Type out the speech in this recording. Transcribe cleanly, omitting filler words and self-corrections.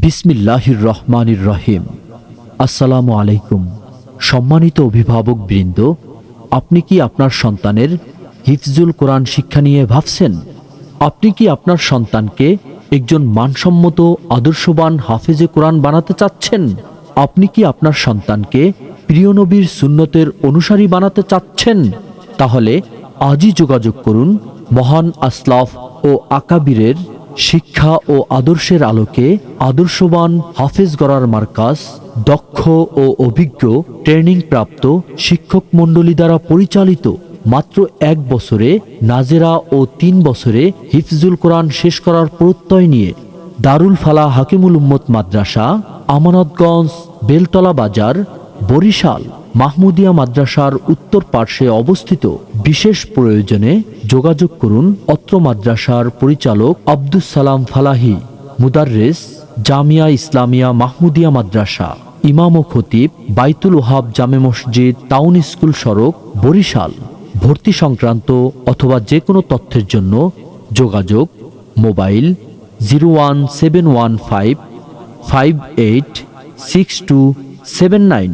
বিসমিল্লাহির রহমানির রহিম। আসসালামু আলাইকুম। সম্মানিত অভিভাবক বৃন্দ, আপনি কি আপনার সন্তানের হিফজুল কোরআন শিক্ষা নিয়ে ভাবছেন? আপনি কি আপনার সন্তানকে একজন মানসম্মত আদর্শবান হাফেজে কোরআন বানাতে চাচ্ছেন? আপনি কি আপনার সন্তানকে প্রিয় নবীর সুন্নতের অনুসারী বানাতে চাচ্ছেন? তাহলে আজই যোগাযোগ করুন মহান আসলাফ ও আকাবিরের শিক্ষা ও আদর্শের আলোকে আদর্শবান হাফেজ গড়ার মার্কাজ, দক্ষ ও অভিজ্ঞ ট্রেনিং প্রাপ্ত শিক্ষক মণ্ডলী দ্বারা পরিচালিত। মাত্র 1 বছরে নাজেরা ও 3 বছরে হিফজুল কোরআন শেষ করার প্রত্যয় নিয়ে দারুল ফালাহ হাকিমুল উম্মত মাদ্রাসা, আমানতগঞ্জ, বেলতলা বাজার, বরিশাল মাহমুদিয়া মাদ্রাসার উত্তর পার্শ্বে অবস্থিত। বিশেষ প্রয়োজনে যোগাযোগ করুন অত্র মাদ্রাসার পরিচালক আব্দুস সালাম ফালাহি, মুদাররেস, জামিয়া ইসলামিয়া মাহমুদিয়া মাদ্রাসা, ইমাম ও খতিব, বাইতুল ওহাব জামে মসজিদ, টাউন স্কুল সড়ক, বরিশাল। ভর্তি সংক্রান্ত অথবা যে কোনো তথ্যের জন্য যোগাযোগ মোবাইল 01715 586279।